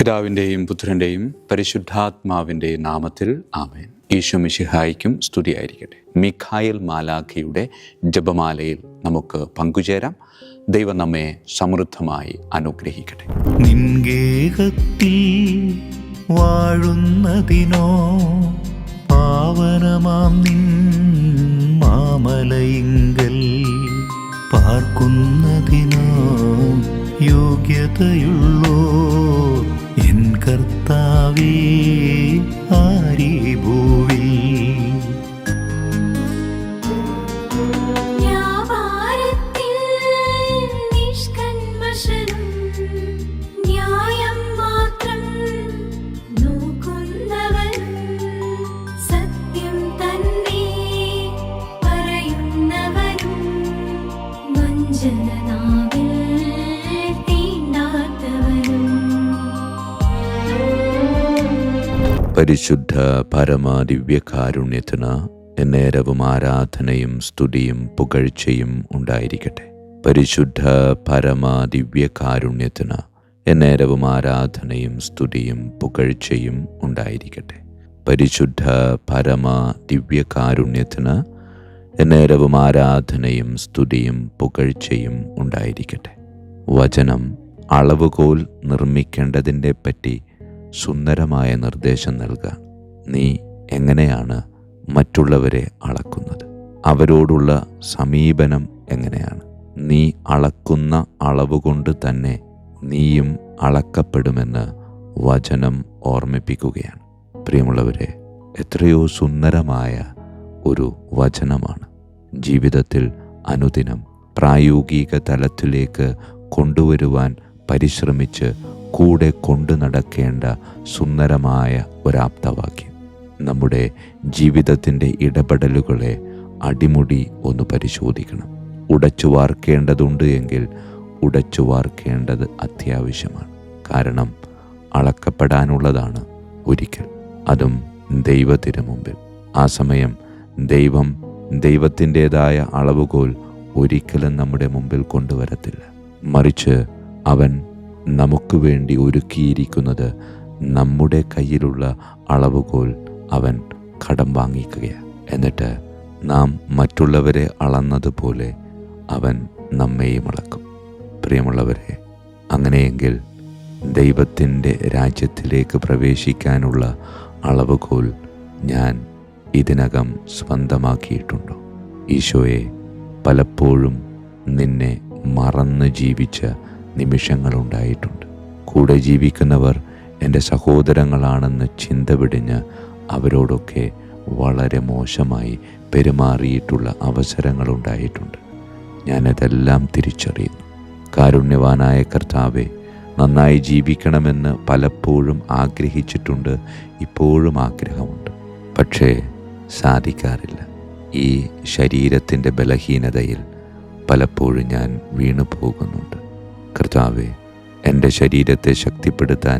പിതാവിൻ്റെയും പുത്രൻ്റെയും പരിശുദ്ധാത്മാവിൻ്റെയും നാമത്തിൽ ആമേൻ. ഈശോ മിശിഹായ്ക്കും സ്തുതിയായിരിക്കട്ടെ. മിഖായേൽ മാലാഖയുടെ ജപമാലയിൽ നമുക്ക് പങ്കുചേരാം. ദൈവം നമ്മെ സമൃദ്ധമായി അനുഗ്രഹിക്കട്ടെ. നിൻഗേഹത്തിൽ വാഴുന്നതിനോ പാവനമാം നിൻ മാമലയിങ്കൽ പാർക്കുന്നതിനോ യോഗ്യതയുള്ളോ എൻ കർത്താവേ ആരീ ഭൂവിൽ. പരിശുദ്ധ പരമദിവ്യകാരുണ്യത്തിന് എന്നേരവും ആരാധനയും സ്തുതിയും പുകഴ്ചയും ഉണ്ടായിരിക്കട്ടെ. പരിശുദ്ധ പരമദിവ്യകാരുണ്യത്തിന് എന്നേരവും ആരാധനയും സ്തുതിയും പുകഴ്ചയും ഉണ്ടായിരിക്കട്ടെ. പരിശുദ്ധ പരമദിവ്യകാരുണ്യത്തിന് എന്നേരവും ആരാധനയും സ്തുതിയും പുകഴ്ചയും ഉണ്ടായിരിക്കട്ടെ. വചനം അളവുകോൽ നിർമ്മിക്കേണ്ടതിനെ പറ്റി സുന്ദരമായ നിർദ്ദേശം നൽകുക. നീ എങ്ങനെയാണ് മറ്റുള്ളവരെ അളക്കുന്നത്? അവരോടുള്ള സമീപനം എങ്ങനെയാണ്? നീ അളക്കുന്ന അളവുകൊണ്ട് തന്നെ നീയും അളക്കപ്പെടുമെന്ന് വചനം ഓർമ്മിപ്പിക്കുകയാണ്. പ്രിയമുള്ളവരെ, എത്രയോ സുന്ദരമായ ഒരു വചനമാണ്. ജീവിതത്തിൽ അനുദിനം പ്രായോഗിക തലത്തിലേക്ക് കൊണ്ടുവരുവാൻ പരിശ്രമിച്ച് കൂടെ കൊണ്ടു നടക്കേണ്ട സുന്ദരമായ ഒരാപ്തവാക്യം. നമ്മുടെ ജീവിതത്തിൻ്റെ ഇടപെടലുകളെ അടിമുടി ഒന്ന് പരിശോധിക്കണം. ഉടച്ചു വാർക്കേണ്ടതുണ്ട് എങ്കിൽ ഉടച്ചു വാർക്കേണ്ടത് അത്യാവശ്യമാണ്. കാരണം അളക്കപ്പെടാനുള്ളതാണ് ഒരിക്കൽ, അതും ദൈവത്തിനു മുമ്പിൽ. ആ സമയം ദൈവത്തിൻ്റെതായ അളവുകോൽ ഒരിക്കലും നമ്മുടെ മുമ്പിൽ കൊണ്ടുവരത്തില്ല. മറിച്ച് അവൻ നമുക്ക് വേണ്ടി ഒരുക്കിയിരിക്കുന്നത് നമ്മുടെ കയ്യിലുള്ള അളവുകോൽ അവൻ കടം വാങ്ങിക്കുകയാണ്. എന്നിട്ട് നാം മറ്റുള്ളവരെ അളന്നതുപോലെ അവൻ നമ്മെയും അളക്കും. പ്രിയമുള്ളവരെ, അങ്ങനെയെങ്കിൽ ദൈവത്തിൻ്റെ രാജ്യത്തിലേക്ക് പ്രവേശിക്കാനുള്ള അളവുകോൽ ഞാൻ ഇതിനകം സ്വന്തമാക്കിയിട്ടുണ്ടോ? ഈശോയെ, പലപ്പോഴും നിന്നെ മറന്ന് ജീവിച്ച നിമിഷങ്ങളുണ്ടായിട്ടുണ്ട്. കൂടെ ജീവിക്കുന്നവർ എൻ്റെ സഹോദരങ്ങളാണെന്ന് ചിന്ത വെടിഞ്ഞ് അവരോടൊക്കെ വളരെ മോശമായി പെരുമാറിയിട്ടുള്ള അവസരങ്ങളുണ്ടായിട്ടുണ്ട്. ഞാനതെല്ലാം തിരിച്ചറിയുന്നു. കാരുണ്യവാനായ കർത്താവേ, നന്നായി ജീവിക്കണമെന്ന് പലപ്പോഴും ആഗ്രഹിച്ചിട്ടുണ്ട്, ഇപ്പോഴും ആഗ്രഹമുണ്ട്. പക്ഷേ സാധിക്കാറില്ല. ഈ ശരീരത്തിൻ്റെ ബലഹീനതയിൽ പലപ്പോഴും ഞാൻ വീണു പോകുന്നുണ്ട്. കർത്താവേ, എൻ്റെ ശരീരത്തെ ശക്തിപ്പെടുത്താൻ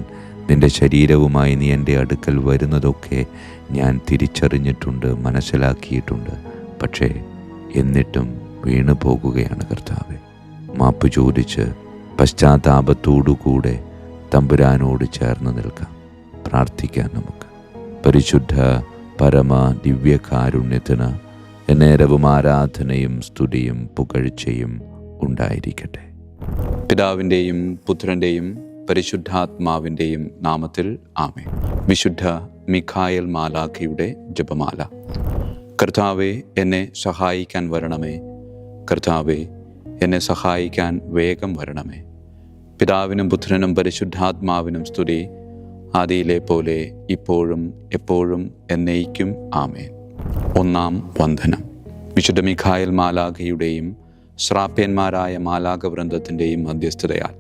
നിൻ്റെ ശരീരവുമായി നീ എൻ്റെ അടുക്കൽ വരുന്നതൊക്കെ ഞാൻ തിരിച്ചറിഞ്ഞിട്ടുണ്ട്, മനസ്സിലാക്കിയിട്ടുണ്ട്. പക്ഷേ എന്നിട്ടും വീണു പോകുകയാണ്. കർത്താവേ, മാപ്പ് ചോദിച്ച് പശ്ചാത്താപത്തോടുകൂടെ തമ്പുരാനോട് ചേർന്ന് നിൽക്കാം, പ്രാർത്ഥിക്കാം നമുക്ക്. പരിശുദ്ധ പരമ ദിവ്യകാരുണ്യത്തിന് എന്നേരവും ആരാധനയും സ്തുതിയും പുകഴ്ചയും ഉണ്ടായിരിക്കട്ടെ. പിതാവിൻ്റെയും പുത്രൻ്റെയും പരിശുദ്ധാത്മാവിൻ്റെയും നാമത്തിൽ ആമേൻ. വിശുദ്ധ മിഖായേൽ മാലാഖയുടെ ജപമാല. കർത്താവേ, എന്നെ സഹായിക്കാൻ വരണമേ. കർത്താവേ, എന്നെ സഹായിക്കാൻ വേഗം വരണമേ. പിതാവിനും പുത്രനും പരിശുദ്ധാത്മാവിനും സ്തുതി, ആദിയിലെ പോലെ ഇപ്പോഴും എപ്പോഴും എന്നേക്കും ആമേൻ. ഒന്നാം വന്ദനം. വിശുദ്ധ മിഖായേൽ മാലാഖയുടെയും ശ്രാപ്യന്മാരായ മാലാഖവൃന്ദത്തിൻ്റെയും മധ്യസ്ഥതയാൽ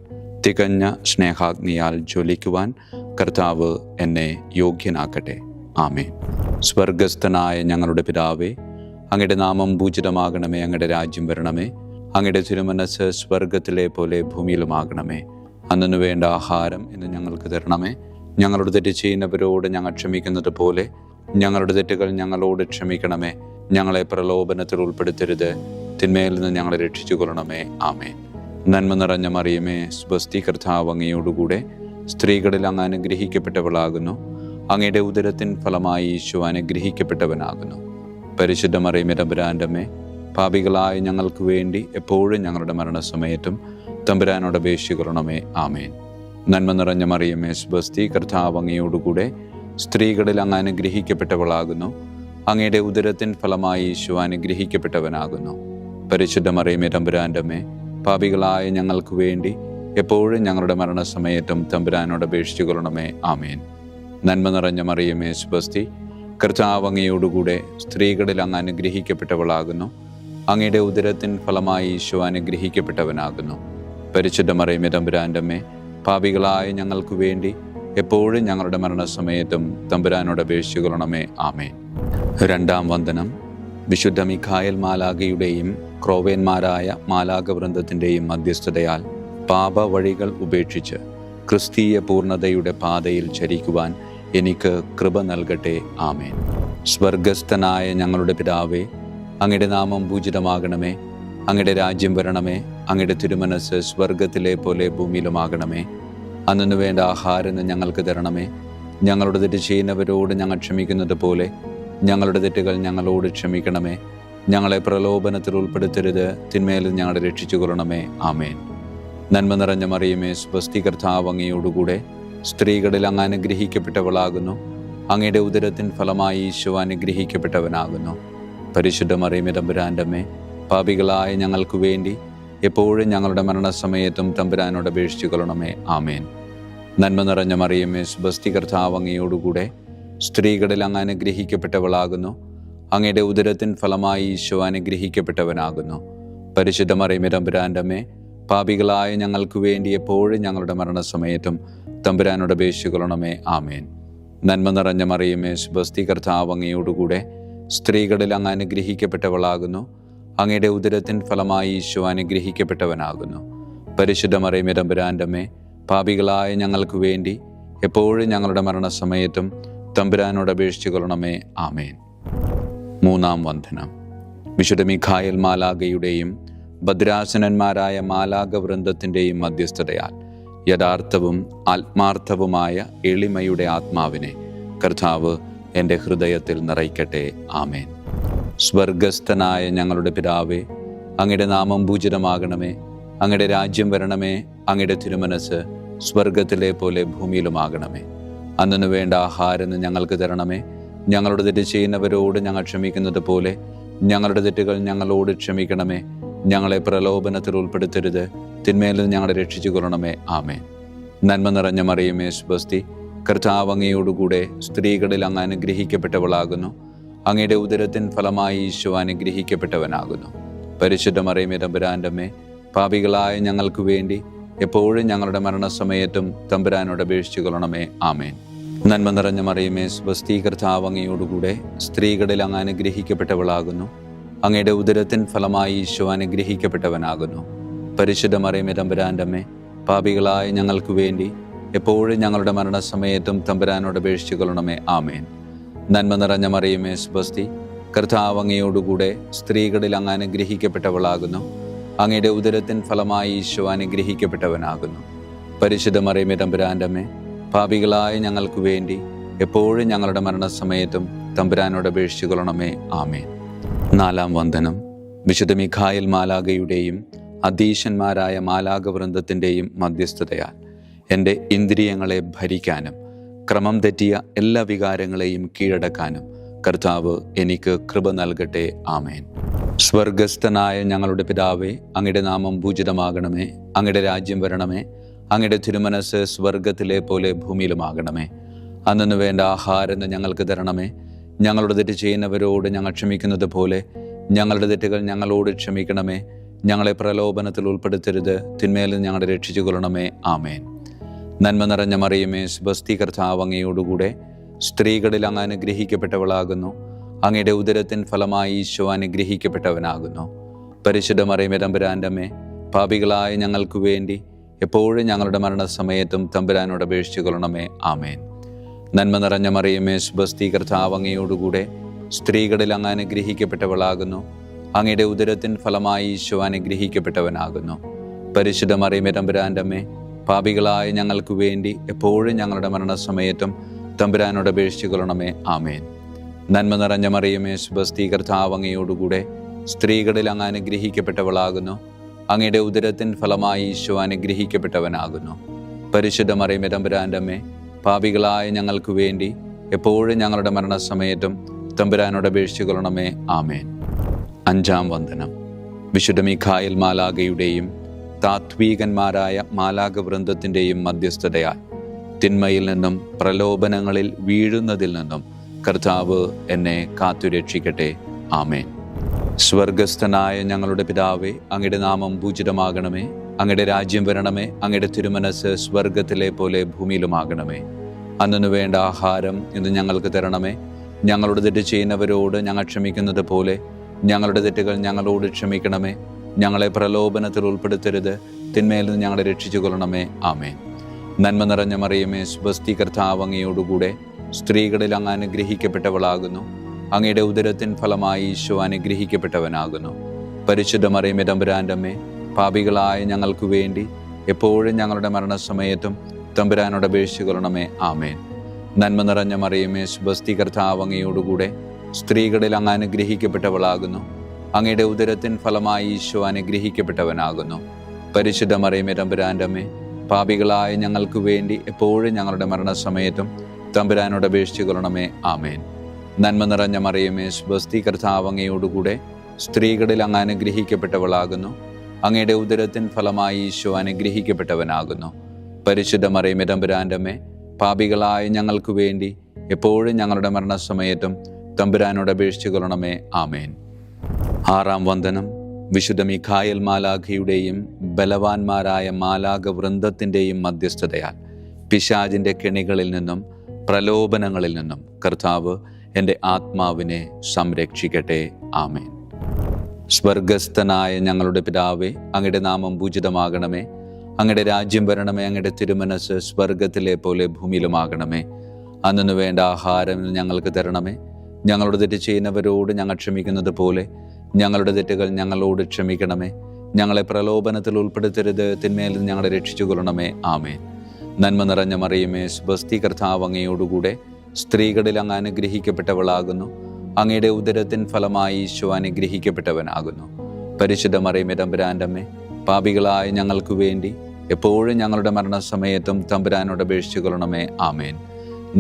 തികഞ്ഞ സ്നേഹാഗ്നിയാൽ ജ്വലിക്കുവാൻ കർത്താവ് എന്നെ യോഗ്യനാക്കട്ടെ. ആമേൻ. സ്വർഗസ്ഥനായ ഞങ്ങളുടെ പിതാവേ, അങ്ങയുടെ നാമം പൂജിതമാകണമേ. അങ്ങയുടെ രാജ്യം വരണമേ. അങ്ങയുടെ തിരുമനസ്സ് സ്വർഗത്തിലെ പോലെ ഭൂമിയിലുമാകണമേ. അന്നു വേണ്ട ആഹാരം ഇന്ന് ഞങ്ങൾക്ക് തരണമേ. ഞങ്ങളോട് തെറ്റ് ചെയ്യുന്നവരോട് ഞങ്ങൾ ക്ഷമിക്കുന്നത് പോലെ ഞങ്ങളുടെ തെറ്റുകൾ ഞങ്ങളോട് ക്ഷമിക്കണമേ. ഞങ്ങളെ പ്രലോഭനത്തിൽ ഉൾപ്പെടുത്തരുത്, തിന്മയിൽ നിന്ന് ഞങ്ങളെ രക്ഷിച്ചു കൊള്ളണമേ. ആമേൻ. നന്മ നിറഞ്ഞ മറിയമേ, സ്വസ്തി, കർത്താവ് അങ്ങയോടുകൂടെ, സ്ത്രീകളിൽ അങ്ങ് അനുഗ്രഹിക്കപ്പെട്ടവളാകുന്നു. അങ്ങയുടെ ഉദരത്തിൻ ഫലമായി ഈശോ അനുഗ്രഹിക്കപ്പെട്ടവനാകുന്നു. പരിശുദ്ധ മറിയമേ തമ്പുരാൻ്റെ അമ്മേ, പാപികളായ ഞങ്ങൾക്ക് വേണ്ടി എപ്പോഴും ഞങ്ങളുടെ മരണസമയത്തും തമ്പുരാനോട് അപേക്ഷിക്കണമേ. ആമേൻ. നന്മ നിറഞ്ഞ മറിയമേ സ്വസ്തി, കർത്താവ് അങ്ങയോടുകൂടെ സ്ത്രീകളിൽ അങ്ങ് അനുഗ്രഹിക്കപ്പെട്ടവളാകുന്നു. അങ്ങയുടെ ഉദരത്തിൻ ഫലമായി ഈശോ അനുഗ്രഹിക്കപ്പെട്ടവനാകുന്നു. പരിശുദ്ധ മറിയമേ തമ്പുരാൻ്റെ അമ്മേ, പാപികളായ ഞങ്ങൾക്ക് വേണ്ടി എപ്പോഴും ഞങ്ങളുടെ മരണസമയത്തും തമ്പുരാനോട് അപേക്ഷിച്ചുകൊള്ളണമേ. ആമേൻ. നന്മ നിറഞ്ഞ മറിയമേ സ്വസ്തി, കർത്താവ് അങ്ങയോടുകൂടെ സ്ത്രീകളിൽ അങ്ങ് അനുഗ്രഹിക്കപ്പെട്ടവളാകുന്നു. അങ്ങയുടെ ഉദരത്തിൻ ഫലമായി ഈശോ അനുഗ്രഹിക്കപ്പെട്ടവനാകുന്നു. പരിശുദ്ധ മറിയമേ തമ്പുരാൻ്റെ അമ്മേ, പാപികളായ ഞങ്ങൾക്ക് വേണ്ടി എപ്പോഴും ഞങ്ങളുടെ മരണസമയത്തും തമ്പുരാനോട് അപേക്ഷിച്ചുകൊള്ളണമേ. ആമേൻ. രണ്ടാം വന്ദനം. വിശുദ്ധ മിഖായേൽ മാലാഖയുടെയും ക്രോവേന്മാരായ മാലാഖവൃന്ദത്തിൻ്റെയും മധ്യസ്ഥതയാൽ പാപ വഴികൾ ഉപേക്ഷിച്ച് ക്രിസ്തീയ പൂർണ്ണതയുടെ പാതയിൽ ചരിക്കുവാൻ എനിക്ക് കൃപ നൽകട്ടെ. ആമേൻ. സ്വർഗസ്ഥനായ ഞങ്ങളുടെ പിതാവേ, അങ്ങയുടെ നാമം പൂജിതമാകണമേ. അങ്ങയുടെ രാജ്യം വരണമേ. അങ്ങയുടെ തിരുമനസ് സ്വർഗത്തിലെ പോലെ ഭൂമിയിലുമാകണമേ. അന്നു വേണ്ട ആഹാരം ഞങ്ങൾക്ക് തരണമേ. ഞങ്ങളുടെ തെറ്റ് ചെയ്യുന്നവരോട് ഞങ്ങൾ ക്ഷമിക്കുന്നത് പോലെ ഞങ്ങളുടെ തെറ്റുകൾ ഞങ്ങളോട് ക്ഷമിക്കണമേ. ഞങ്ങളെ പ്രലോഭനത്തിൽ ഉൾപ്പെടുത്തരുത്, തിന്മയിൽ ഞങ്ങളെ രക്ഷിച്ചുകൊള്ളണമേ. ആമേൻ. നന്മ നിറഞ്ഞ മറിയമേ സ്വസ്തി, കർത്താവ് അങ്ങയോടുകൂടെ സ്ത്രീകളിൽ അങ്ങ് അനുഗ്രഹിക്കപ്പെട്ടവളാകുന്നു. അങ്ങയുടെ ഉദരത്തിൻ ഫലമായി ഈശോ അനുഗ്രഹിക്കപ്പെട്ടവനാകുന്നു. പരിശുദ്ധ മറിയമേ തമ്പുരാൻ്റെ അമ്മേ, പാപികളായ ഞങ്ങൾക്ക് വേണ്ടി എപ്പോഴും ഞങ്ങളുടെ മരണസമയത്തും തമ്പുരാനോട് അപേക്ഷിച്ചുകൊള്ളണമേ. ആമേൻ. നന്മ നിറഞ്ഞ മറിയമേ സ്വസ്തി, കർത്താവ് അങ്ങയോടുകൂടെ സ്ത്രീകളിൽ അങ്ങ് അനുഗ്രഹിക്കപ്പെട്ടവളാകുന്നു. അങ്ങയുടെ ഉദരത്തിൻ ഫലമായി ഈശോ അനുഗ്രഹിക്കപ്പെട്ടവനാകുന്നു. പരിശുദ്ധ മറിയമേ തമ്പുരാൻ്റെ അമ്മേ, പാപികളായ ഞങ്ങൾക്ക് വേണ്ടി എപ്പോഴും ഞങ്ങളുടെ മരണസമയത്തും തമ്പുരാനോട് അപേക്ഷിച്ചുകൊള്ളണമേ. ആമേൻ. നന്മ നിറഞ്ഞ മറിയമേ സ്വസ്തി, കർത്താവ് അങ്ങയോടുകൂടെ സ്ത്രീകളിൽ അങ്ങ് അനുഗ്രഹിക്കപ്പെട്ടവളാകുന്നു. അങ്ങയുടെ ഉദരത്തിൻ ഫലമായി ഈശോ അനുഗ്രഹിക്കപ്പെട്ടവനാകുന്നു. പരിശുദ്ധ മറിയമേ തമ്പുരാൻ്റെ അമ്മേ, പാപികളായ ഞങ്ങൾക്ക് വേണ്ടി എപ്പോഴും ഞങ്ങളുടെ മരണസമയത്തും തമ്പുരാനോട് അപേക്ഷിച്ചുകൊള്ളണമേ. ആമേൻ. മൂന്നാം വന്ദനം. വിശുദ്ധ മിഖായേൽ മാലാഖയുടെയും ഭദ്രാസനന്മാരായ മാലാഖവൃന്ദത്തിൻ്റെയും മധ്യസ്ഥതയാൽ യഥാർത്ഥവും ആത്മാർത്ഥവുമായ എളിമയുടെ ആത്മാവിനെ കർത്താവ് എൻ്റെ ഹൃദയത്തിൽ നിറയ്ക്കട്ടെ. ആമേൻ. സ്വർഗസ്ഥനായ ഞങ്ങളുടെ പിതാവേ, അങ്ങയുടെ നാമം പൂജിതമാകണമേ. അങ്ങയുടെ രാജ്യം വരണമേ. അങ്ങയുടെ തിരുമനസ് സ്വർഗത്തിലെ പോലെ ഭൂമിയിലുമാകണമേ. അന്നു വേണ്ട ആഹാരം ഞങ്ങൾക്ക് തരണമേ. ഞങ്ങളുടെ തെറ്റ് ചെയ്യുന്നവരോട് ഞങ്ങൾ ക്ഷമിക്കുന്നത് പോലെ ഞങ്ങളുടെ തെറ്റുകൾ ഞങ്ങളോട് ക്ഷമിക്കണമേ. ഞങ്ങളെ പ്രലോഭനത്തിൽ ഉൾപ്പെടുത്തരുത്, തിന്മയിൽ ഞങ്ങളെ രക്ഷിച്ചുകൊള്ളണമേ. ആമേൻ. നന്മ നിറഞ്ഞ മറിയമേ സ്വസ്തി, കർത്താവ് അങ്ങയോടുകൂടെ സ്ത്രീകളിൽ അങ്ങ് അനുഗ്രഹിക്കപ്പെട്ടവളാകുന്നു. അങ്ങയുടെ ഉദരത്തിൻ ഫലമായി ഈശോ അനുഗ്രഹിക്കപ്പെട്ടവനാകുന്നു. പരിശുദ്ധ മറിയമേ തമ്പുരാൻ്റെ അമ്മേ, പാപികളായ ഞങ്ങൾക്ക് വേണ്ടി എപ്പോഴും ഞങ്ങളുടെ മരണസമയത്തും തമ്പുരാനോട് അപേക്ഷിച്ചുകൊള്ളണമേ. ആമേൻ. നന്മ നിറഞ്ഞ മറിയമേ സ്വസ്തി, കർത്താവ് അങ്ങയോടുകൂടെ സ്ത്രീകളിൽ അങ്ങ് അനുഗ്രഹിക്കപ്പെട്ടവളാകുന്നു. അങ്ങയുടെ ഉദരത്തിൻ ഫലമായി ഈശോ അനുഗ്രഹിക്കപ്പെട്ടവനാകുന്നു. പരിശുദ്ധ മറിയമേ തമ്പുരാൻ്റെ അമ്മേ, പാപികളായ ഞങ്ങൾക്ക് വേണ്ടി എപ്പോഴും ഞങ്ങളുടെ മരണസമയത്തും തമ്പുരാനോട് അപേക്ഷിച്ചുകൊള്ളണമേ. ആമേൻ. നന്മ നിറഞ്ഞ മറിയമേ സ്വസ്തി, കർത്താവ് അങ്ങയോടുകൂടെ സ്ത്രീകളിൽ അങ്ങ് അനുഗ്രഹിക്കപ്പെട്ടവളാകുന്നു. അങ്ങയുടെ ഉദരത്തിൻ ഫലമായി ഈശോ അനുഗ്രഹിക്കപ്പെട്ടവനാകുന്നു. പരിശുദ്ധ മറിയമേ തമ്പുരാൻ്റെ അമ്മേ, പാപികളായ ഞങ്ങൾക്ക് വേണ്ടി എപ്പോഴും ഞങ്ങളുടെ മരണസമയത്തും തമ്പുരാനോട് അപേക്ഷിച്ചുകൊള്ളണമേ. ആമേൻ. നാലാം വന്ദനം. വിശുദ്ധ മിഖായേൽ മാലാഖയുടെയും അധീശന്മാരായ മാലാഖവൃന്ദത്തിൻ്റെയും മധ്യസ്ഥതയാൽ എൻ്റെ ഇന്ദ്രിയങ്ങളെ ഭരിക്കാനും ക്രമം തെറ്റിയ എല്ലാ വികാരങ്ങളെയും കീഴടക്കാനും കർത്താവ് എനിക്ക് കൃപ നൽകട്ടെ. ആമേൻ. സ്വർഗസ്ഥനായ ഞങ്ങളുടെ പിതാവേ, അങ്ങയുടെ നാമം പൂജിതമാകണമേ. അങ്ങയുടെ രാജ്യം വരണമേ. അങ്ങയുടെ തിരുമനസ് സ്വർഗത്തിലെ പോലെ ഭൂമിയിലുമാകണമേ. അന്നു വേണ്ട ആഹാരം ഞങ്ങൾക്ക് തരണമേ. ഞങ്ങളുടെ തെറ്റ് ചെയ്യുന്നവരോട് ഞങ്ങൾ ക്ഷമിക്കുന്നത് പോലെ ഞങ്ങളുടെ തെറ്റുകൾ ഞങ്ങളോട് ക്ഷമിക്കണമേ. ഞങ്ങളെ പ്രലോഭനത്തിൽ ഉൾപ്പെടുത്തരുത്, തിന്മയിൽ ഞങ്ങളെ രക്ഷിച്ചുകൊള്ളണമേ. ആമേൻ. നന്മ നിറഞ്ഞ മറിയമേ സ്വസ്തി, കർത്താവ് അങ്ങയോടുകൂടെ സ്ത്രീകളിൽ അങ്ങ് അനുഗ്രഹിക്കപ്പെട്ടവളാകുന്നു. അങ്ങയുടെ ഉദരത്തിൻ ഫലമായി ഈശോ അനുഗ്രഹിക്കപ്പെട്ടവനാകുന്നു. പരിശുദ്ധ മറിയമേ തമ്പുരാൻ്റെ അമ്മേ, പാപികളായ ഞങ്ങൾക്ക് വേണ്ടി എപ്പോഴും ഞങ്ങളുടെ മരണസമയത്തും തമ്പുരാനോട് അപേക്ഷിച്ചുകൊള്ളണമേ. ആമേൻ. നന്മ നിറഞ്ഞ മറിയമേ സ്വസ്തി, കർത്താവ് അങ്ങയോടുകൂടെ സ്ത്രീകളിൽ അങ്ങ് അനുഗ്രഹിക്കപ്പെട്ടവളാകുന്നു. അങ്ങയുടെ ഉദരത്തിൻ ഫലമായി ഈശോ അനുഗ്രഹിക്കപ്പെട്ടവനാകുന്നു. പരിശുദ്ധ മറിയമേ തമ്പുരാൻ്റെ അമ്മേ, പാപികളായ ഞങ്ങൾക്ക് വേണ്ടി എപ്പോഴും ഞങ്ങളുടെ മരണസമയത്തും തമ്പുരാനോട് അപേക്ഷിച്ചു കൊള്ളണമേ. ആമേൻ. നന്മ നിറഞ്ഞ മറിയമേ, സ്വസ്തി, കർത്താവ് അങ്ങയോടുകൂടെ സ്ത്രീകളിൽ അങ്ങ് അനുഗ്രഹിക്കപ്പെട്ടവളാകുന്നു. അങ്ങയുടെ ഉദരത്തിൻ ഫലമായി ഈശോ അനുഗ്രഹിക്കപ്പെട്ടവനാകുന്നു. പരിശുദ്ധ മറിയമേ, തമ്പുരാൻ്റെ അമ്മേ, പാപികളായ ഞങ്ങൾക്ക് വേണ്ടി എപ്പോഴും ഞങ്ങളുടെ മരണസമയത്തും തമ്പുരാനോട് അപേക്ഷിച്ചു കൊള്ളണമേ. ആമേൻ. അഞ്ചാം വന്ദനം. വിശുദ്ധ മീഖായേൽ മാലാഖയുടെയും താത്വീകന്മാരായ മാലാഖ വൃന്ദത്തിൻ്റെയും മധ്യസ്ഥതയാൽ തിന്മയിൽ നിന്നും പ്രലോഭനങ്ങളിൽ വീഴുന്നതിൽ നിന്നും കർത്താവ് എന്നെ കാത്തുരക്ഷിക്കട്ടെ. ആമേൻ. സ്വർഗസ്ഥനായ ഞങ്ങളുടെ പിതാവേ, അങ്ങയുടെ നാമം പൂജിതമാകണമേ. അങ്ങയുടെ രാജ്യം വരണമേ. അങ്ങയുടെ തിരുമനസ് സ്വർഗത്തിലെ പോലെ ഭൂമിയിലുമാകണമേ. അന്നു വേണ്ട ആഹാരം ഇന്ന് ഞങ്ങൾക്ക് തരണമേ. ഞങ്ങളോട് തെറ്റ് ചെയ്യുന്നവരോട് ഞങ്ങൾ ക്ഷമിക്കുന്നത് പോലെ ഞങ്ങളുടെ തെറ്റുകൾ ഞങ്ങളോട് ക്ഷമിക്കണമേ. ഞങ്ങളെ പ്രലോഭനത്തിൽ ഉൾപ്പെടുത്തരുത്, തിന്മയിൽ നിന്ന് ഞങ്ങളെ രക്ഷിച്ചു കൊള്ളണമേ. ആമേൻ. നന്മ നിറഞ്ഞ മറിയമേ, സ്വസ്തി, കർത്താവ് അങ്ങയോടുകൂടെ സ്ത്രീകളിൽ അങ്ങ് അനുഗ്രഹിക്കപ്പെട്ടവളാകുന്നു. അങ്ങയുടെ ഉദരത്തിൻ ഫലമായി ഈശോ അനുഗ്രഹിക്കപ്പെട്ടവനാകുന്നു. പരിശുദ്ധ മറിയമേ, തമ്പുരാൻ്റെ അമ്മേ, പാപികളായ ഞങ്ങൾക്ക് വേണ്ടി എപ്പോഴും ഞങ്ങളുടെ മരണസമയത്തും തമ്പുരാനോട് അപേക്ഷിച്ചു കൊള്ളണമേ. ആമേൻ. നന്മ നിറഞ്ഞ മറിയമേ, സ്വസ്തി, കർത്താവ് അങ്ങയോടുകൂടെ സ്ത്രീകളിൽ അങ്ങ് അനുഗ്രഹിക്കപ്പെട്ടവളാകുന്നു. അങ്ങയുടെ ഉദരത്തിൻ ഫലമായി ഈശോ അനുഗ്രഹിക്കപ്പെട്ടവനാകുന്നു. പരിശുദ്ധ മറിയമേ, തമ്പുരാൻ്റെ അമ്മേ, പാപികളായ ഞങ്ങൾക്ക് വേണ്ടി എപ്പോഴും ഞങ്ങളുടെ മരണസമയത്തും തമ്പുരാനോട് അപേക്ഷിച്ചു കൊള്ളണമേ. ആമേൻ. നന്മ നിറഞ്ഞ മറിയമേ, സ്വസ്തി, കർത്താവ് അങ്ങയോടുകൂടെ സ്ത്രീകളിൽ അങ്ങ് അനുഗ്രഹിക്കപ്പെട്ടവളാകുന്നു. അങ്ങയുടെ ഉദരത്തിൻ ഫലമായി ഈശോ അനുഗ്രഹിക്കപ്പെട്ടവനാകുന്നു. പരിശുദ്ധ മറിയമേ, തമ്പുരാൻ്റെ അമ്മേ, പാപികളായ ഞങ്ങൾക്ക് വേണ്ടി എപ്പോഴും ഞങ്ങളുടെ മരണസമയത്തും തമ്പുരാനോട് അപേക്ഷിച്ചു കൊള്ളണമേ. ആമേൻ. ആറാം വന്ദനം. വിശുദ്ധ മീഖായേൽ മാലാഖയുടെയും ബലവാന്മാരായ മാലാഖ വൃന്ദത്തിൻ്റെയും മധ്യസ്ഥതയാൽ പിശാചിൻ്റെ കെണികളിൽ നിന്നും പ്രലോഭനങ്ങളിൽ നിന്നും കർത്താവ് എൻ്റെ ആത്മാവിനെ സംരക്ഷിക്കട്ടെ. ആമേൻ. സ്വർഗസ്ഥനായ ഞങ്ങളുടെ പിതാവേ, അങ്ങയുടെ നാമം പൂജിതമാകണമേ. അങ്ങയുടെ രാജ്യം വരണമേ. അങ്ങയുടെ തിരുമനസ് സ്വർഗത്തിലെ പോലെ ഭൂമിയിലുമാകണമേ. അന്നു വേണ്ട ആഹാരം ഞങ്ങൾക്ക് തരണമേ. ഞങ്ങളോട് തെറ്റ് ചെയ്യുന്നവരോട് ഞങ്ങൾ ക്ഷമിക്കുന്നത് പോലെ ഞങ്ങളുടെ തെറ്റുകൾ ഞങ്ങളോട് ക്ഷമിക്കണമേ. ഞങ്ങളെ പ്രലോഭനത്തിൽ ഉൾപ്പെടുത്തരുത്, തിന്മയിൽ നിന്ന് ഞങ്ങളെ രക്ഷിച്ചു കൊള്ളണമേ. ആമേൻ. നന്മ നിറഞ്ഞ മറിയമേ, സ്വസ്തി, കർത്താവ് അങ്ങയോടുകൂടെ സ്ത്രീകളിൽ അങ്ങ് അനുഗ്രഹിക്കപ്പെട്ടവളാകുന്നു. അങ്ങയുടെ ഉദരത്തിൻ ഫലമായി ഈശോ അനുഗ്രഹിക്കപ്പെട്ടവനാകുന്നു. പരിശുദ്ധ മറിയമേ, തമ്പുരാൻ്റെ അമ്മേ, പാപികളായ ഞങ്ങൾക്ക് വേണ്ടി എപ്പോഴും ഞങ്ങളുടെ മരണസമയത്തും തമ്പുരാനോട് അപേക്ഷിച്ചു കൊള്ളണമേ. ആമേൻ.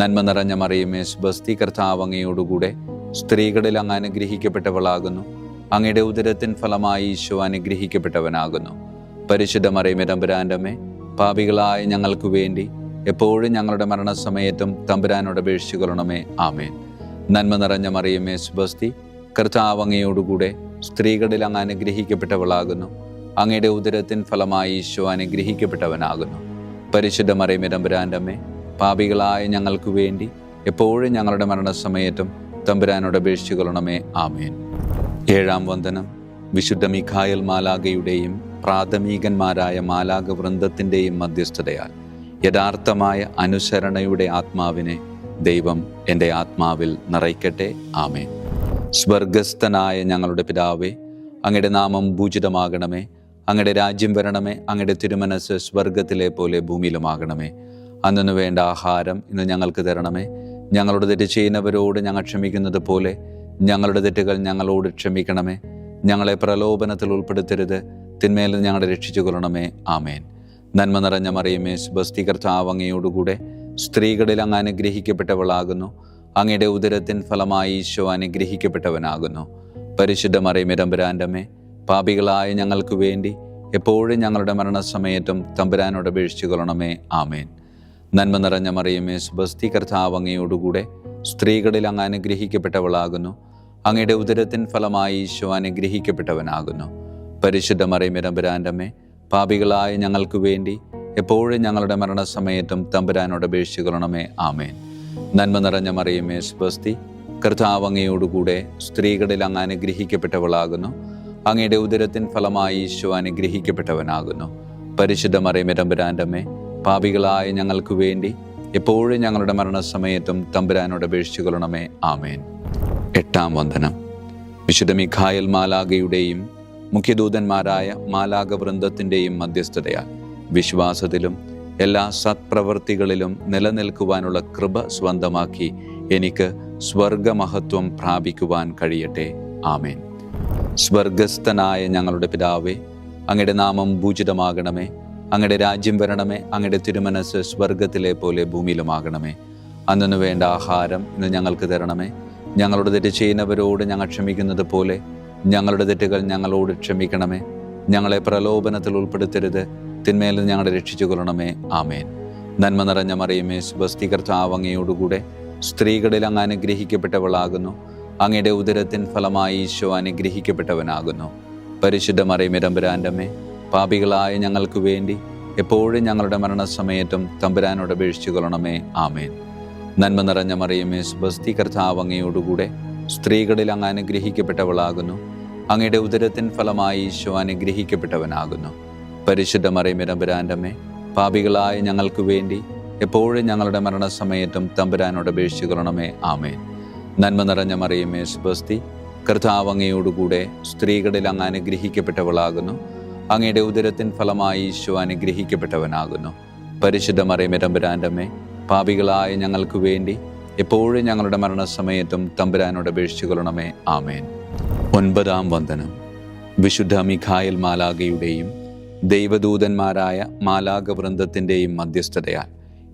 നന്മ നിറഞ്ഞ മറിയമേ, സ്വസ്തി, കർത്താവ് അങ്ങയോടുകൂടെ സ്ത്രീകളിൽ അങ്ങ് അനുഗ്രഹിക്കപ്പെട്ടവളാകുന്നു. അങ്ങയുടെ ഉദരത്തിൻ ഫലമായി ഈശോ അനുഗ്രഹിക്കപ്പെട്ടവനാകുന്നു. പരിശുദ്ധ മറിയമേ, തമ്പുരാൻ്റെ അമ്മേ, പാപികളായ ഞങ്ങൾക്ക് വേണ്ടി എപ്പോഴും ഞങ്ങളുടെ മരണസമയത്തും തമ്പുരാനോട് അപേക്ഷിച്ചു കൊള്ളണമേ. ആമേൻ. നന്മ നിറഞ്ഞ മറിയമേ, സ്വസ്തി, കർത്താവ് അങ്ങയോടുകൂടെ സ്ത്രീകളിൽ അങ്ങ് അനുഗ്രഹിക്കപ്പെട്ടവളാകുന്നു. അങ്ങയുടെ ഉദരത്തിൻ ഫലമായി ഈശോ അനുഗ്രഹിക്കപ്പെട്ടവനാകുന്നു. പരിശുദ്ധ മറിയമേ, തമ്പുരാൻ്റെ അമ്മേ, പാപികളായ ഞങ്ങൾക്ക് വേണ്ടി എപ്പോഴും ഞങ്ങളുടെ മരണസമയത്തും തമ്പുരാനോട് അപേക്ഷിച്ചു കൊള്ളണമേ. ആമേൻ. ഏഴാം വന്ദനം. വിശുദ്ധ മീഖായേൽ മാലാഖയുടെയും പ്രാഥമികന്മാരായ മാലാഖ വൃന്ദത്തിൻ്റെയും മധ്യസ്ഥതയാൽ യഥാർത്ഥമായ അനുസരണയുടെ ആത്മാവിനെ ദൈവം എൻ്റെ ആത്മാവിൽ നിറയ്ക്കട്ടെ. ആമേൻ. സ്വർഗസ്ഥനായ ഞങ്ങളുടെ പിതാവേ, അങ്ങയുടെ നാമം പൂജിതമാകണമേ. അങ്ങയുടെ രാജ്യം വരണമേ. അങ്ങയുടെ തിരുമനസ് സ്വർഗത്തിലെ പോലെ ഭൂമിയിലുമാകണമേ. അന്നു വേണ്ട ആഹാരം ഇന്ന് ഞങ്ങൾക്ക് തരണമേ. ഞങ്ങളോട് തെറ്റ് ചെയ്യുന്നവരോട് ഞങ്ങൾ ക്ഷമിക്കുന്നത് പോലെ ഞങ്ങളുടെ തെറ്റുകൾ ഞങ്ങളോട് ക്ഷമിക്കണമേ. ഞങ്ങളെ പ്രലോഭനത്തിൽ ഉൾപ്പെടുത്തരുത്, തിന്മയിൽ നിന്ന് ഞങ്ങളെ രക്ഷിച്ചു കൊള്ളണമേ. ആമേൻ. നന്മ നിറഞ്ഞ മറിയമേ, സ്വസ്തി, കർത്താവ് അങ്ങയോടുകൂടെ സ്ത്രീകളിൽ അങ്ങ് അനുഗ്രഹിക്കപ്പെട്ടവളാകുന്നു. അങ്ങയുടെ ഉദരത്തിൻ ഫലമായി ഈശോ അനുഗ്രഹിക്കപ്പെട്ടവനാകുന്നു. പരിശുദ്ധ മറിയമേ, തമ്പുരാൻ്റെ അമ്മേ, പാപികളായ ഞങ്ങൾക്ക് വേണ്ടി എപ്പോഴും ഞങ്ങളുടെ മരണസമയത്തും തമ്പുരാനോട് അപേക്ഷിച്ചു കൊള്ളണമേ. ആമേൻ. നന്മ നിറഞ്ഞ മറിയമേ, സ്വസ്തി, കർത്താവ് അങ്ങയോടുകൂടെ സ്ത്രീകളിൽ അങ്ങ് അനുഗ്രഹിക്കപ്പെട്ടവളാകുന്നു. അങ്ങയുടെ ഉദരത്തിൻ ഫലമായി ഈശോ അനുഗ്രഹിക്കപ്പെട്ടവനാകുന്നു. പരിശുദ്ധ മറിയമേ, തമ്പുരാൻ്റെ അമ്മേ, പാപികളായ ഞങ്ങൾക്ക് വേണ്ടി എപ്പോഴും ഞങ്ങളുടെ മരണസമയത്തും തമ്പുരാനോട് അപേക്ഷിച്ചു കൊള്ളണമേ. ആമേൻ. നന്മ നിറഞ്ഞ മറിയമേ, സ്വസ്തി, കർത്താവ് അങ്ങയോടുകൂടെ സ്ത്രീകളിൽ അങ്ങ് അനുഗ്രഹിക്കപ്പെട്ടവളാകുന്നു. അങ്ങയുടെ ഉദരത്തിൻ ഫലമായി ഈശോ അനുഗ്രഹിക്കപ്പെട്ടവനാകുന്നു. പരിശുദ്ധ മറിയമേ, തമ്പുരാൻ്റെ അമ്മേ, പാപികളായ ഞങ്ങൾക്ക് വേണ്ടി എപ്പോഴും ഞങ്ങളുടെ മരണസമയത്തും തമ്പുരാനോട് അപേക്ഷിച്ചു കൊള്ളണമേ. ആമേൻ. എട്ടാം വന്ദനം. വിശുദ്ധ മീഖായേൽ മാലാഖയുടെയും മുഖ്യദൂതന്മാരായ മാലാഖ വൃന്ദത്തിൻ്റെയും മധ്യസ്ഥതയാൽ വിശ്വാസത്തിലും എല്ലാ സത്പ്രവൃത്തികളിലും നിലനിൽക്കുവാനുള്ള കൃപ സ്വന്തമാക്കി എനിക്ക് സ്വർഗമഹത്വം പ്രാപിക്കുവാൻ കഴിയട്ടെ. ആമേൻ. സ്വർഗസ്ഥനായ ഞങ്ങളുടെ പിതാവേ, അങ്ങയുടെ നാമം പൂജിതമാകണമേ. അങ്ങയുടെ രാജ്യം വരണമേ. അങ്ങയുടെ തിരുമനസ് സ്വർഗത്തിലെ പോലെ ഭൂമിയിലുമാകണമേ. അന്നു വേണ്ട ആഹാരം ഇന്ന് ഞങ്ങൾക്ക് തരണമേ. ഞങ്ങളുടെ തെറ്റ് ചെയ്യുന്നവരോട് ഞങ്ങൾ ക്ഷമിക്കുന്നത് പോലെ ഞങ്ങളുടെ തെറ്റുകൾ ഞങ്ങളോട് ക്ഷമിക്കണമേ. ഞങ്ങളെ പ്രലോഭനത്തിൽ ഉൾപ്പെടുത്തരുത്, തിന്മയിൽ നിന്ന് ഞങ്ങളെ രക്ഷിച്ചു കൊള്ളണമേ. ആമേൻ. നന്മ നിറഞ്ഞ മറിയമേ, സ്വസ്തി, കർത്താവ് അങ്ങയോടുകൂടെ സ്ത്രീകളിൽ അങ്ങ് അനുഗ്രഹിക്കപ്പെട്ടവളാകുന്നു. അങ്ങയുടെ ഉദരത്തിൻ ഫലമായി ഈശോ അനുഗ്രഹിക്കപ്പെട്ടവനാകുന്നു. പരിശുദ്ധ മറിയമേ, തമ്പുരാന്റെ അമ്മേ, പാപികളായ ഞങ്ങൾക്ക് വേണ്ടി എപ്പോഴും ഞങ്ങളുടെ മരണസമയത്തും തമ്പുരാനോട് അപേക്ഷിച്ചു കൊള്ളണമേ. ആമേൻ. നന്മ നിറഞ്ഞ മറിയമേ, സ്വസ്തി, കർത്താവ് അങ്ങയോടുകൂടെ സ്ത്രീകളിൽ അങ്ങ് അനുഗ്രഹിക്കപ്പെട്ടവളാകുന്നു. അങ്ങയുടെ ഉദരത്തിൻ ഫലമായി ഈശോ അനുഗ്രഹിക്കപ്പെട്ടവനാകുന്നു. പരിശുദ്ധ മറിയമേ, തമ്പുരാന്റെ അമ്മേ, പാപികളായ ഞങ്ങൾക്ക് വേണ്ടി എപ്പോഴും ഞങ്ങളുടെ മരണസമയത്തും തമ്പുരാനോട് അപേക്ഷിച്ചു കൊള്ളണമേ. ആമേൻ. നന്മ നിറഞ്ഞ മറിയമേ, സ്വസ്തി, കർത്താവ് അങ്ങയോടുകൂടെ സ്ത്രീകളിൽ അങ്ങ് അനുഗ്രഹിക്കപ്പെട്ടവളാകുന്നു. അങ്ങയുടെ ഉദരത്തിൻ ഫലമായി ഈശോ അനുഗ്രഹിക്കപ്പെട്ടവനാകുന്നു. പരിശുദ്ധ മറിയമേ, തമ്പുരാന്റെ അമ്മേ, പാപികളായ ഞങ്ങൾക്ക് വേണ്ടി എപ്പോഴും ഞങ്ങളുടെ മരണസമയത്തും തമ്പുരാനോട് അപേക്ഷിച്ചു കൊള്ളണമേ. ആമേൻ. 9-ാം വന്ദനം. വിശുദ്ധ മിഖായേൽ മാലാഖയുടെയും ദൈവദൂതന്മാരായ മാലാഖവൃന്ദത്തിൻ്റെയും മധ്യസ്ഥതയാൽ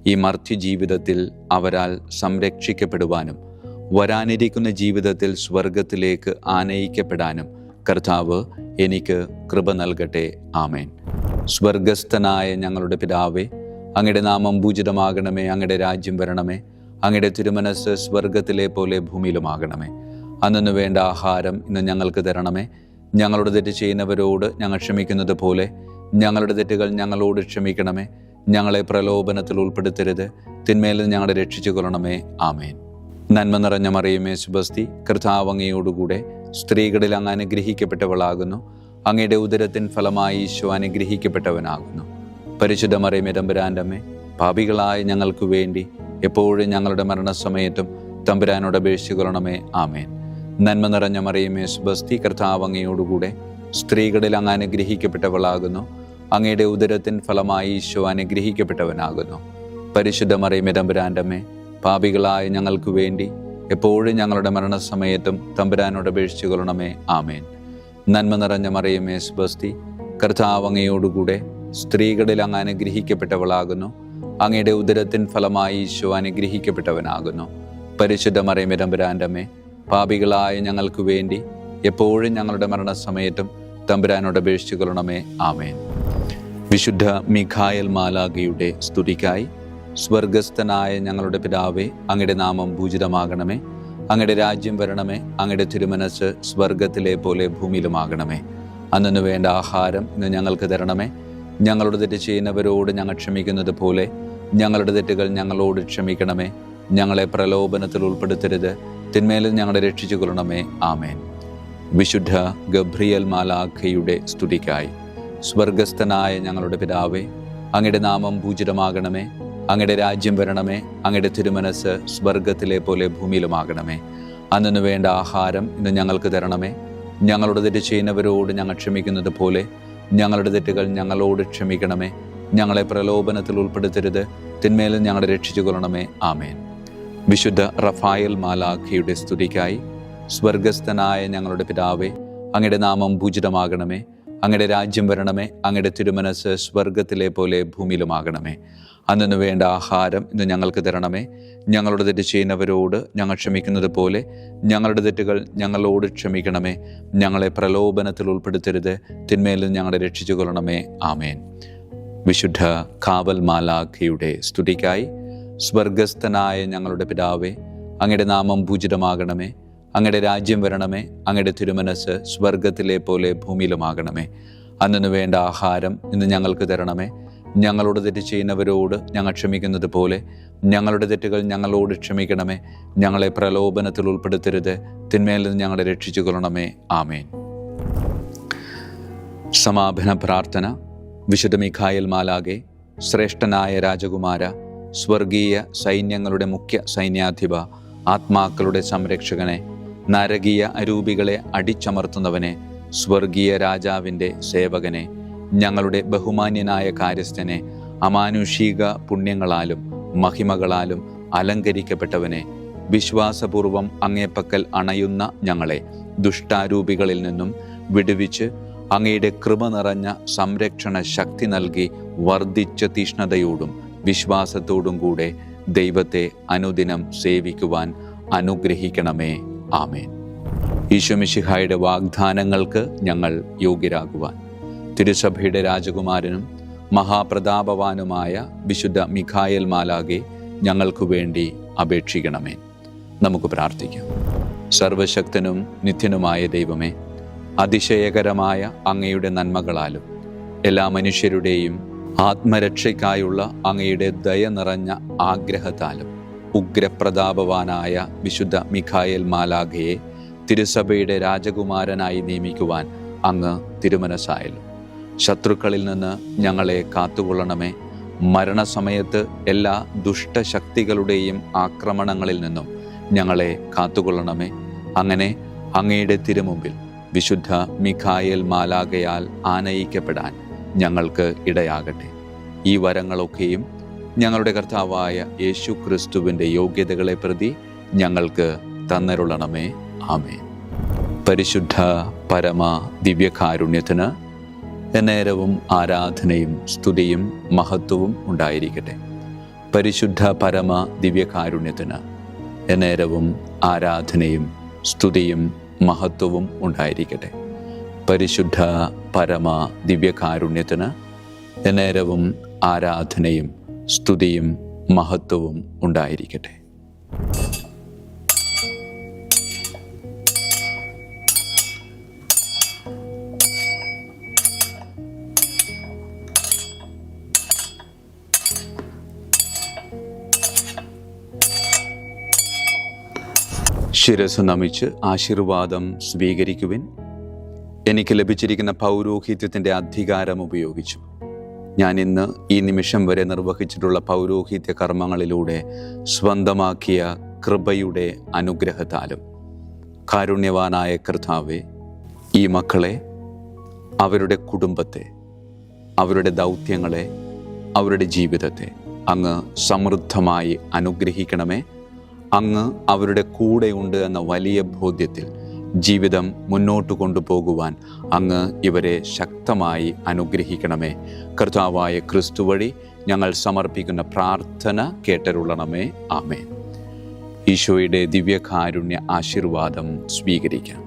ഈ മർത്യ ജീവിതത്തിൽ അവരാൽ സംരക്ഷിക്കപ്പെടുവാനും വരാനിരിക്കുന്ന ജീവിതത്തിൽ സ്വർഗത്തിലേക്ക് ആനയിക്കപ്പെടാനും കർത്താവ് എനിക്ക് കൃപ നൽകട്ടെ. ആമേൻ. സ്വർഗസ്ഥനായ ഞങ്ങളുടെ പിതാവേ, അങ്ങയുടെ നാമം പൂജിതമാകണമേ. അങ്ങയുടെ രാജ്യം വരണമേ. അങ്ങയുടെ തിരുമനസ് സ്വർഗത്തിലെ പോലെ ഭൂമിയിലുമാകണമേ. അന്നു വേണ്ട ആഹാരം ഇന്ന് ഞങ്ങൾക്ക് തരണമേ. ഞങ്ങളുടെ തെറ്റ് ചെയ്യുന്നവരോട് ഞങ്ങൾ ക്ഷമിക്കുന്നത് പോലെ ഞങ്ങളുടെ തെറ്റുകൾ ഞങ്ങളോട് ക്ഷമിക്കണമേ. ഞങ്ങളെ പ്രലോഭനത്തിൽ ഉൾപ്പെടുത്തരുത്, തിന്മയിൽ നിന്ന് ഞങ്ങളെ രക്ഷിച്ചു കൊള്ളണമേ. ആമേൻ. നന്മ നിറഞ്ഞ മറിയമേ, സ്വസ്തി, കർത്താവ് അങ്ങയോടുകൂടെ സ്ത്രീകളിൽ അങ്ങ് അനുഗ്രഹിക്കപ്പെട്ടവളാകുന്നു. അങ്ങയുടെ ഉദരത്തിൻ ഫലമായി ഈശോ അനുഗ്രഹിക്കപ്പെട്ടവനാകുന്നു. പരിശുദ്ധ മറിയമേ, തമ്പുരാന്റെ അമ്മേ, പാപികളായ ഞങ്ങൾക്ക് വേണ്ടി എപ്പോഴും ഞങ്ങളുടെ മരണസമയത്തും തമ്പുരാനോട് അപേക്ഷിച്ചു കൊള്ളണമേ. ആമേൻ. നന്മ നിറഞ്ഞ മറിയമേ, സ്വസ്തി, കർത്താവ് അങ്ങയോടുകൂടെ സ്ത്രീകളിൽ അങ്ങ് അനുഗ്രഹിക്കപ്പെട്ടവളാകുന്നു. അങ്ങയുടെ ഉദരത്തിൻ ഫലമായി ഈശോ അനുഗ്രഹിക്കപ്പെട്ടവനാകുന്നു. പരിശുദ്ധ മറിയമേ, തമ്പുരാന്റെ അമ്മേ, പാപികളായ ഞങ്ങൾക്ക് വേണ്ടി എപ്പോഴും ഞങ്ങളുടെ മരണസമയത്തും തമ്പുരാനോട് അപേക്ഷിച്ചു കൊള്ളണമേ. ആമേൻ. നന്മ നിറഞ്ഞ മറിയമേ, സ്വസ്തി, കർത്താവ് അങ്ങയോടുകൂടെ സ്ത്രീകളിൽ അങ്ങ് അനുഗ്രഹിക്കപ്പെട്ടവളാകുന്നു. അങ്ങയുടെ ഉദരത്തിൻ ഫലമായി ഈശോ അനുഗ്രഹിക്കപ്പെട്ടവനാകുന്നു. പരിശുദ്ധ മറിയമേ, തമ്പുരാന്റെ അമ്മേ, പാപികളായ ഞങ്ങൾക്ക് വേണ്ടി എപ്പോഴും ഞങ്ങളുടെ മരണസമയത്തും തമ്പുരാനോട് അപേക്ഷിച്ചു കൊള്ളണമേ. ആമേൻ. വിശുദ്ധ മിഖായേൽ മാലാഖയുടെ സ്തുതിക്കായി. സ്വർഗസ്ഥനായ ഞങ്ങളുടെ പിതാവേ, അങ്ങയുടെ നാമം പൂജിതമാകണമേ. അങ്ങയുടെ രാജ്യം വരണമേ. അങ്ങയുടെ തിരുമനസ് സ്വർഗത്തിലെ പോലെ ഭൂമിയിലുമാകണമേ. അന്നു വേണ്ട ആഹാരം ഇന്ന് ഞങ്ങൾക്ക് തരണമേ. ഞങ്ങളുടെ തെറ്റ് ചെയ്യുന്നവരോട് ഞങ്ങൾ ക്ഷമിക്കുന്നത് പോലെ ഞങ്ങളുടെ തെറ്റുകൾ ഞങ്ങളോട് ക്ഷമിക്കണമേ. ഞങ്ങളെ പ്രലോഭനത്തിൽ ഉൾപ്പെടുത്തരുത്, തിന്മയിൽ ഞങ്ങളെ രക്ഷിച്ചു കൊള്ളണമേ. ആമേൻ. വിശുദ്ധ ഗബ്രിയേൽ മാലാഖയുടെ സ്തുതിക്കായി. സ്വർഗസ്ഥനായ ഞങ്ങളുടെ പിതാവേ, അങ്ങയുടെ നാമം പൂജിതമാകണമേ. അങ്ങയുടെ രാജ്യം വരണമേ. അങ്ങയുടെ തിരുമനസ് സ്വർഗത്തിലെ പോലെ ഭൂമിയിലുമാകണമേ. അന്നു വേണ്ട ആഹാരം ഇന്ന് ഞങ്ങൾക്ക് തരണമേ. ഞങ്ങളുടെ തെറ്റ് ചെയ്യുന്നവരോട് ഞങ്ങൾ ക്ഷമിക്കുന്നത് പോലെ ഞങ്ങളുടെ തെറ്റുകൾ ഞങ്ങളോട് ക്ഷമിക്കണമേ. ഞങ്ങളെ പ്രലോഭനത്തിൽ ഉൾപ്പെടുത്തരുത്, തിന്മയിൽ ഞങ്ങളെ രക്ഷിച്ചു കൊള്ളണമേ. ആമേൻ. വിശുദ്ധ റഫായേൽ മാലാഖയുടെ സ്തുതിക്കായി. സ്വർഗസ്ഥനായ ഞങ്ങളുടെ പിതാവേ, അങ്ങയുടെ നാമം പൂജിതമാകണമേ. അങ്ങയുടെ രാജ്യം വരണമേ. അങ്ങയുടെ തിരുമനസ് സ്വർഗത്തിലെ പോലെ ഭൂമിയിലുമാകണമേ. അന്നു വേണ്ട ആഹാരം ഇന്ന് ഞങ്ങൾക്ക് തരണമേ. ഞങ്ങളുടെ തെറ്റ് ചെയ്യുന്നവരോട് ഞങ്ങൾ ക്ഷമിക്കുന്നത് പോലെ ഞങ്ങളുടെ തെറ്റുകൾ ഞങ്ങളോട് ക്ഷമിക്കണമേ. ഞങ്ങളെ പ്രലോഭനത്തിൽ ഉൾപ്പെടുത്തരുത്, തിന്മയിൽ ഞങ്ങളെ രക്ഷിച്ചു കൊള്ളണമേ. ആമേൻ. വിശുദ്ധ കാവൽ മാലാഖയുടെ സ്തുതിക്കായി. സ്വർഗസ്ഥനായ ഞങ്ങളുടെ പിതാവേ, അങ്ങയുടെ നാമം പൂജിതമാകണമേ. അങ്ങയുടെ രാജ്യം വരണമേ. അങ്ങയുടെ തിരുമനസ് സ്വർഗത്തിലെ പോലെ ഭൂമിയിലുമാകണമേ. അന്നു വേണ്ട ആഹാരം ഇന്ന് ഞങ്ങൾക്ക് തരണമേ. ഞങ്ങളോട് തെറ്റ് ചെയ്യുന്നവരോട് ഞങ്ങൾ ക്ഷമിക്കുന്നത് പോലെ ഞങ്ങളുടെ തെറ്റുകൾ ഞങ്ങളോട് ക്ഷമിക്കണമേ. ഞങ്ങളെ പ്രലോഭനത്തിൽ ഉൾപ്പെടുത്തരുത്, തിന്മയിൽ നിന്ന് ഞങ്ങളെ രക്ഷിച്ചു കൊള്ളണമേ. ആമേൻ. സമാപന പ്രാർത്ഥന. വിശുദ്ധ മിഖായേൽ മാലാഖേ, ശ്രേഷ്ഠനായ രാജകുമാര, സ്വർഗീയ സൈന്യങ്ങളുടെ മുഖ്യ സൈന്യാധിപ, ആത്മാക്കളുടെ സംരക്ഷകനെ, നരകീയ അരൂപികളെ അടിച്ചമർത്തുന്നവനെ, സ്വർഗീയ രാജാവിൻ്റെ സേവകനെ, ഞങ്ങളുടെ ബഹുമാന്യനായ കാര്യസ്ഥനെ, അമാനുഷിക പുണ്യങ്ങളാലും മഹിമകളാലും അലങ്കരിക്കപ്പെട്ടവനെ, വിശ്വാസപൂർവം അങ്ങേപ്പക്കൽ അണയുന്ന ഞങ്ങളെ ദുഷ്ടാരൂപികളിൽ നിന്നും വിടുവിച്ച് അങ്ങയുടെ കൃപ നിറഞ്ഞ സംരക്ഷണ ശക്തി നൽകി വർദ്ധിച്ച തീഷ്ണതയോടും വിശ്വാസത്തോടും കൂടെ ദൈവത്തെ അനുദിനം സേവിക്കുവാൻ അനുഗ്രഹിക്കണമേ. ആമേൻ. ഈശോ മിശിഹായുടെ വാഗ്ദാനങ്ങൾക്ക് ഞങ്ങൾ യോഗ്യരാകുവാൻ തിരുസഭയുടെ രാജകുമാരനും മഹാപ്രതാപവാനുമായ വിശുദ്ധ മിഖായേൽ മാലാഖെ ഞങ്ങൾക്കു വേണ്ടി അപേക്ഷിക്കണമേ. നമുക്ക് പ്രാർത്ഥിക്കാം. സർവശക്തനും നിത്യനുമായ ദൈവമേ, അതിശയകരമായ അങ്ങയുടെ നന്മകളാലും എല്ലാ മനുഷ്യരുടെയും ആത്മരക്ഷയ്ക്കായുള്ള അങ്ങയുടെ ദയ നിറഞ്ഞ ആഗ്രഹത്താലും ഉഗ്രപ്രതാപവാനായ വിശുദ്ധ മിഖായേൽ മാലാഖയെ തിരുസഭയുടെ രാജകുമാരനായി നിയമിക്കുവാൻ അങ്ങ് തിരുമനസ്സായല്ലോ. ശത്രുക്കളിൽ നിന്ന് ഞങ്ങളെ കാത്തുകൊള്ളണമേ. മരണസമയത്ത് എല്ലാ ദുഷ്ടശക്തികളുടെയും ആക്രമണങ്ങളിൽ നിന്നും ഞങ്ങളെ കാത്തുകൊള്ളണമേ. അങ്ങനെ അങ്ങയുടെ തിരുമുമ്പിൽ വിശുദ്ധ മിഖായേൽ മാലാഖയാൽ ആനയിക്കപ്പെടാൻ ഞങ്ങൾക്ക് ഇടയാകട്ടെ. ഈ വരങ്ങളൊക്കെയും ഞങ്ങളുടെ കർത്താവായ യേശു ക്രിസ്തുവിൻ്റെ യോഗ്യതകളെ പ്രതി ഞങ്ങൾക്ക് തന്നരുളണമേ. ആമേൻ. പരിശുദ്ധ പരമ ദിവ്യകാരുണ്യത്തിന് എന്നേരവും ആരാധനയും സ്തുതിയും മഹത്വവും ഉണ്ടായിരിക്കട്ടെ. പരിശുദ്ധ പരമ ദിവ്യകാരുണ്യത്തിന് എന്നേരവും ആരാധനയും സ്തുതിയും മഹത്വവും ഉണ്ടായിരിക്കട്ടെ. പരിശുദ്ധ പരമ ദിവ്യകാരുണ്യത്തിന് എന്നേരവും ആരാധനയും സ്തുതിയും മഹത്വവും ഉണ്ടായിരിക്കട്ടെ. ശിരസ് നമിച്ച് ആശീർവാദം സ്വീകരിക്കുവിൻ. എനിക്ക് ലഭിച്ചിരിക്കുന്ന പൗരോഹിത്യത്തിൻ്റെ അധികാരം ഉപയോഗിച്ചു ഞാൻ ഇന്ന് ഈ നിമിഷം വരെ നിർവഹിച്ചിട്ടുള്ള പൗരോഹിത്യ കർമ്മങ്ങളിലൂടെ സ്വന്തമാക്കിയ കൃപയുടെ അനുഗ്രഹത്താലും കാരുണ്യവാനായ കർത്താവേ, ഈ മക്കളെ, അവരുടെ കുടുംബത്തെ, അവരുടെ ദൗത്യങ്ങളെ, അവരുടെ ജീവിതത്തെ അങ്ങ് സമൃദ്ധമായി അനുഗ്രഹിക്കണമേ. അങ്ങ് അവരുടെ കൂടെയുണ്ട് എന്ന വലിയ ബോധ്യത്തിൽ ജീവിതം മുന്നോട്ട് കൊണ്ടുപോകുവാൻ അങ്ങ് ഇവരെ ശക്തമായി അനുഗ്രഹിക്കണമേ. കർത്താവായ ക്രിസ്തു വഴി ഞങ്ങൾ സമർപ്പിക്കുന്ന പ്രാർത്ഥന കേട്ടരുളണമേ. ആമേൻ. ഈശോയുടെ ദിവ്യകാരുണ്യ ആശീർവാദം സ്വീകരിക്കാം.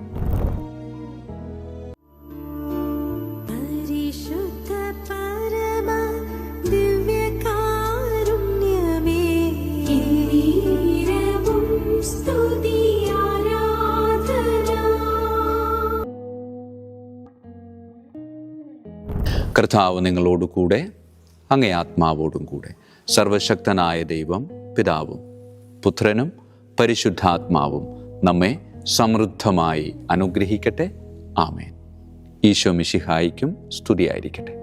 കർത്താവ് നിങ്ങളോട് കൂടെ, അങ്ങേ ആത്മാവോടും കൂടെ. സർവശക്തനായ ദൈവം പിതാവും പുത്രനും പരിശുദ്ധാത്മാവും നമ്മെ സമൃദ്ധമായി അനുഗ്രഹിക്കട്ടെ. ആമേൻ. ഈശോ മിശിഹായിക്കും സ്തുതിയായിരിക്കട്ടെ.